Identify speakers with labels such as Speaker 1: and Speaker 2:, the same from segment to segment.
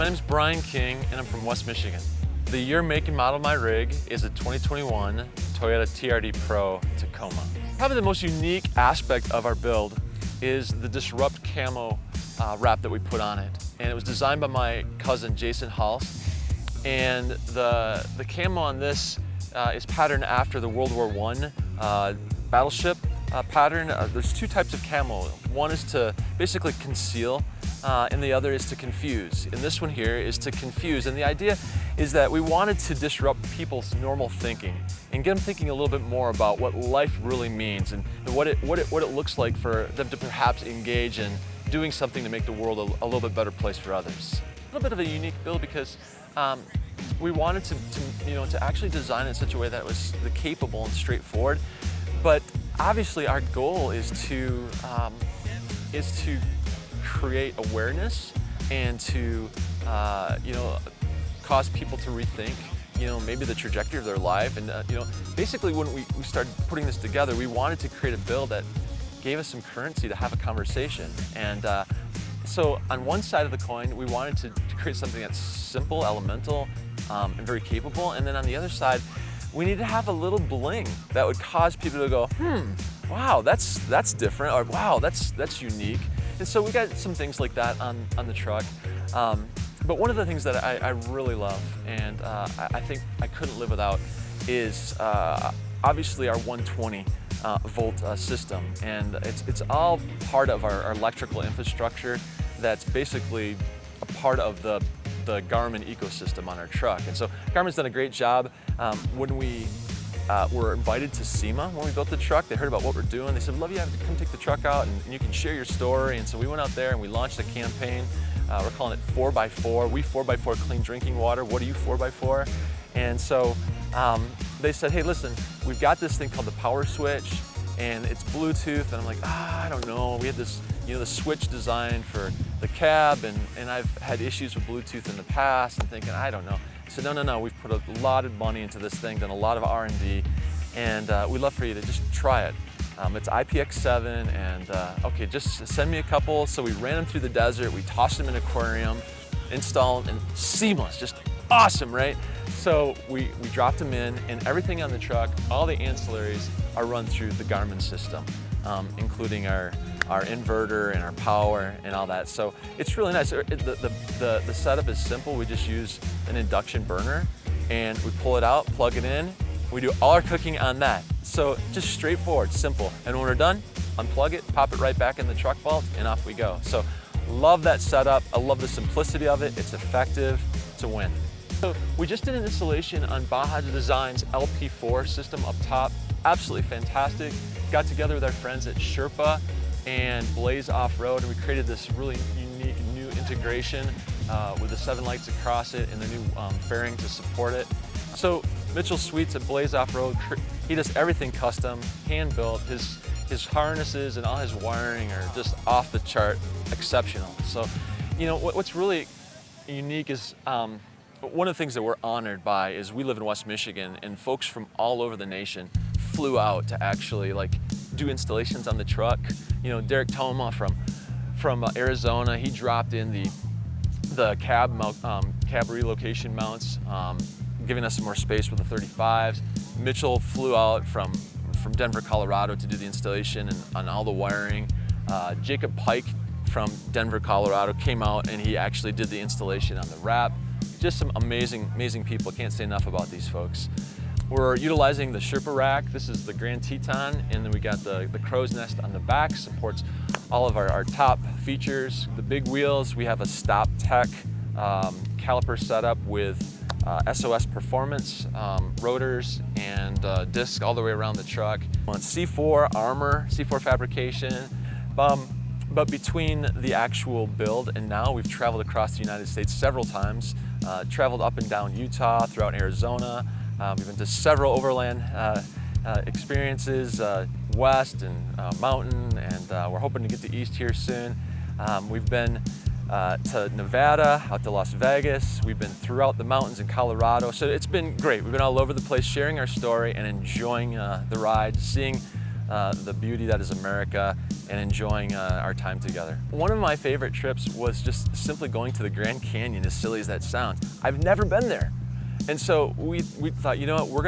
Speaker 1: my name is Brian King and I'm from West Michigan. The year, make, and model of my rig is a 2021 Toyota TRD Pro Tacoma. Probably the most unique aspect of our build is the Disrupt camo wrap that we put on it. And it was designed by my cousin Jason Hulse. And the camo on this is patterned after the World War I battleship pattern. There's two types of camo. One is to basically conceal, and the other is to confuse. And this one here is to confuse. And the idea is that we wanted to disrupt people's normal thinking and get them thinking a little bit more about what life really means and what it looks like for them to perhaps engage in doing something to make the world a little bit better place for others. A little bit of a unique build because we wanted to actually design it in such a way that it was capable and straightforward. But obviously our goal is to create awareness and to cause people to rethink maybe the trajectory of their life. And basically when we started putting this together, we wanted to create a build that gave us some currency to have a conversation. And so on one side of the coin, we wanted to create something that's simple, elemental, and very capable. And then on the other side, we need to have a little bling that would cause people to go, wow, that's different, or wow, that's unique. And so we got some things like that on the truck. But one of the things that I really love, and I think I couldn't live without, is obviously our 120 volt system. And it's all part of our electrical infrastructure that's basically a part of the Garmin ecosystem on our truck. And so Garmin's done a great job. When we were invited to SEMA when we built the truck, they heard about what we're doing. They said, love you to come take the truck out and you can share your story. And so we went out there and we launched a campaign. We're calling it 4x4. We 4x4 clean drinking water. What are you 4x4? And so they said, hey, listen, we've got this thing called the power switch and it's Bluetooth. And I'm like, I don't know. We had this, the switch designed for the cab and I've had issues with Bluetooth in the past and thinking, I don't know. So no, we've put a lot of money into this thing, done a lot of R&D, and we'd love for you to just try it. It's IPX7, and okay, just send me a couple. So we ran them through the desert, we tossed them in an aquarium, installed them, and seamless, just awesome, right? So we dropped them in, and everything on the truck, all the ancillaries are run through the Garmin system, including our inverter and our power and all that. So it's really nice. The setup is simple. We just use an induction burner and we pull it out, plug it in. We do all our cooking on that. So just straightforward, simple. And when we're done, unplug it, pop it right back in the truck vault, and off we go. So love that setup. I love the simplicity of it. It's effective. It's a win. So we just did an installation on Baja Design's LP4 system up top. Absolutely fantastic. Got together with our friends at Sherpa and Blaze Off-Road, and we created this really unique new integration with the 7 lights across it and the new fairing to support it. So Mitchell Sweets at Blaze Off-Road, he does everything custom, hand-built. His harnesses and all his wiring are just off the chart, exceptional. So, what's really unique is one of the things that we're honored by is we live in West Michigan, and folks from all over the nation flew out to actually do installations on the truck. Derek Tacoma from Arizona, he dropped in the cab relocation mounts, giving us some more space with the 35s. Mitchell flew out from Denver, Colorado to do the installation and on all the wiring. Jacob Pike from Denver, Colorado came out and he actually did the installation on the wrap. Just some amazing people. Can't say enough about these folks. We're utilizing the Sherpa rack. This is the Grand Teton, and then we got the crow's nest on the back, supports all of our top features. The big wheels, we have a Stop Tech caliper setup with SOS performance, rotors, and disc all the way around the truck. On C4 armor, C4 fabrication. But between the actual build and now, we've traveled across the United States several times, traveled up and down Utah, throughout Arizona. We've been to several Overland experiences, west and mountain, and we're hoping to get to east here soon. We've been to Nevada, out to Las Vegas. We've been throughout the mountains in Colorado. So it's been great. We've been all over the place sharing our story and enjoying the ride, seeing the beauty that is America and enjoying our time together. One of my favorite trips was just simply going to the Grand Canyon, as silly as that sounds. I've never been there. And so we thought, you know what, we're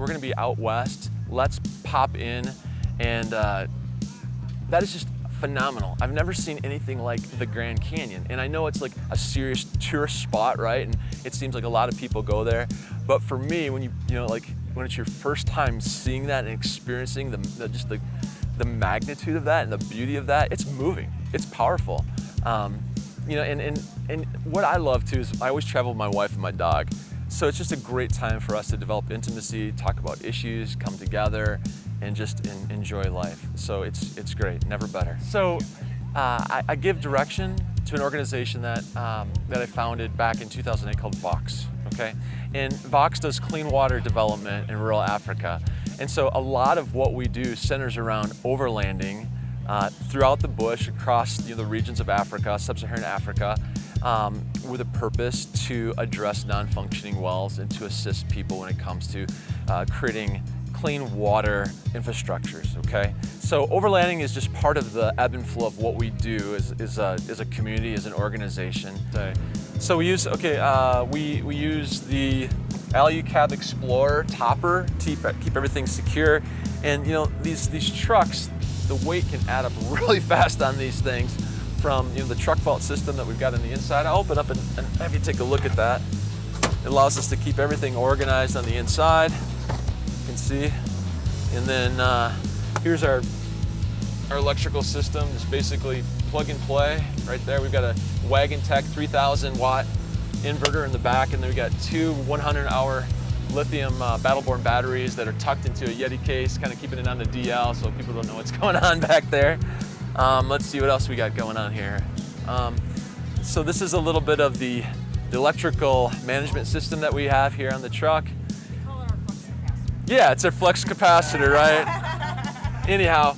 Speaker 1: gonna be out west, let's pop in, and that is just phenomenal. I've never seen anything like the Grand Canyon. And I know it's like a serious tourist spot, right? And it seems like a lot of people go there. But for me, when when it's your first time seeing that and experiencing the magnitude of that and the beauty of that, it's moving, it's powerful. You know, and what I love too is I always travel with my wife and my dog. So it's just a great time for us to develop intimacy, talk about issues, come together, and just enjoy life. So it's great, never better. So I give direction to an organization that I founded back in 2008 called Vox, okay? And Vox does clean water development in rural Africa. And so a lot of what we do centers around overlanding throughout the bush, across the regions of Africa, sub-Saharan Africa, with a purpose to address non-functioning wells and to assist people when it comes to creating clean water infrastructures, okay? So overlanding is just part of the ebb and flow of what we do as a community, as an organization. So we use, we use the Alu-Cab Explorer topper to keep everything secure. And you know, these trucks, the weight can add up really fast on these things from the truck vault system that we've got on the inside. I'll open up and have you take a look at that. It allows us to keep everything organized on the inside. You can see. And then here's our electrical system. It's basically plug and play right there. We've got a Wagon Tech 3,000 watt inverter in the back, and then we got two 100-hour lithium battle-borne batteries that are tucked into a Yeti case, kind of keeping it on the DL so people don't know what's going on back there. Let's see what else we got going on here. So this is a little bit of the electrical management system that we have here on the truck.
Speaker 2: We call it our flux capacitor.
Speaker 1: Yeah, it's our flux capacitor, right? Anyhow,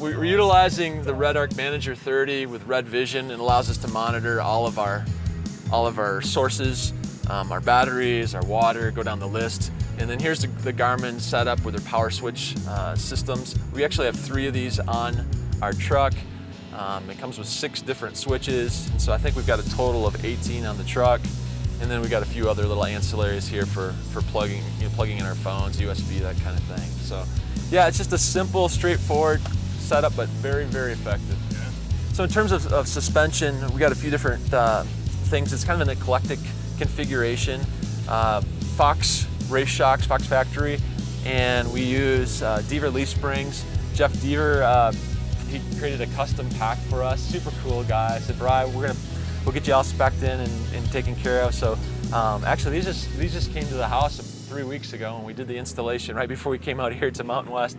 Speaker 1: we're utilizing the RedArc Manager 30 with Red Vision, and allows us to monitor all of our sources, our batteries, our water, go down the list. And then here's the Garmin setup with their power switch systems. We actually have 3 of these on our truck. It comes with 6 different switches, and so I think we've got a total of 18 on the truck. And then we got a few other little ancillaries here for plugging in our phones, USB, that kind of thing. So yeah, it's just a simple, straightforward setup, but very, very effective. Yeah. So in terms of suspension, we got a few different things. It's kind of an eclectic configuration. Fox race shocks, Fox Factory, and we use Deaver leaf springs. Jeff Deaver, he created a custom pack for us. Super cool guy. I said, Brian, we'll get you all specced in and taken care of. So actually, these just came to the house 3 weeks ago, and we did the installation right before we came out here to Mountain West.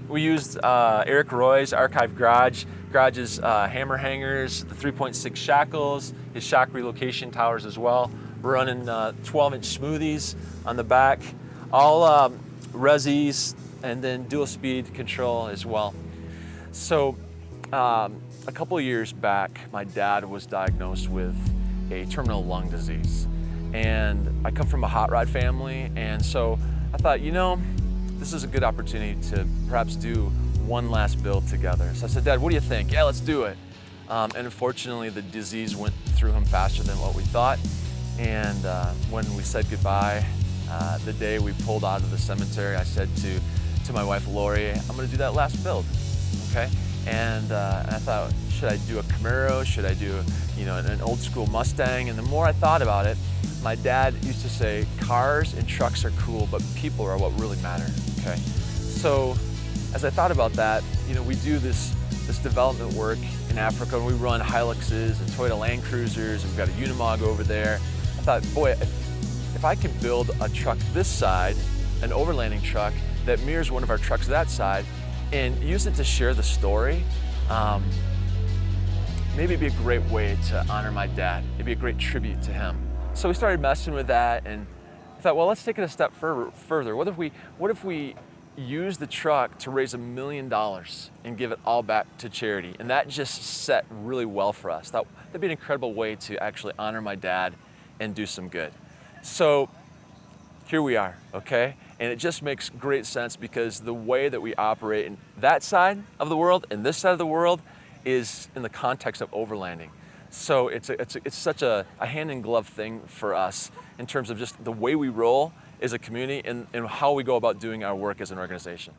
Speaker 1: We used Eric Roy's Archive Garage's hammer hangers, the 3.6 shackles, his shock relocation towers as well. We're running 12-inch smoothies on the back, all resis, and then dual speed control as well. So a couple of years back, my dad was diagnosed with a terminal lung disease. And I come from a hot rod family, and so I thought, this is a good opportunity to perhaps do one last build together. So I said, Dad, what do you think? Yeah, let's do it. And unfortunately, the disease went through him faster than what we thought. And when we said goodbye, the day we pulled out of the cemetery, I said to my wife, Lori, I'm gonna do that last build, okay? And I thought, should I do a Camaro? Should I do an old school Mustang? And the more I thought about it, my dad used to say, cars and trucks are cool, but people are what really matter, okay? So as I thought about that, we do this development work in Africa, and we run Hiluxes and Toyota Land Cruisers, and we've got a Unimog over there. I thought, boy, if I could build a truck this side, an overlanding truck that mirrors one of our trucks that side, and use it to share the story, maybe it'd be a great way to honor my dad. It'd be a great tribute to him. So we started messing with that, and I thought, well, let's take it a step further. What if we use the truck to raise $1 million and give it all back to charity? And that just set really well for us. That'd be an incredible way to actually honor my dad and do some good. So here we are, okay? And it just makes great sense because the way that we operate in that side of the world and this side of the world is in the context of overlanding. So it's such a hand-in-glove thing for us in terms of just the way we roll as a community and how we go about doing our work as an organization.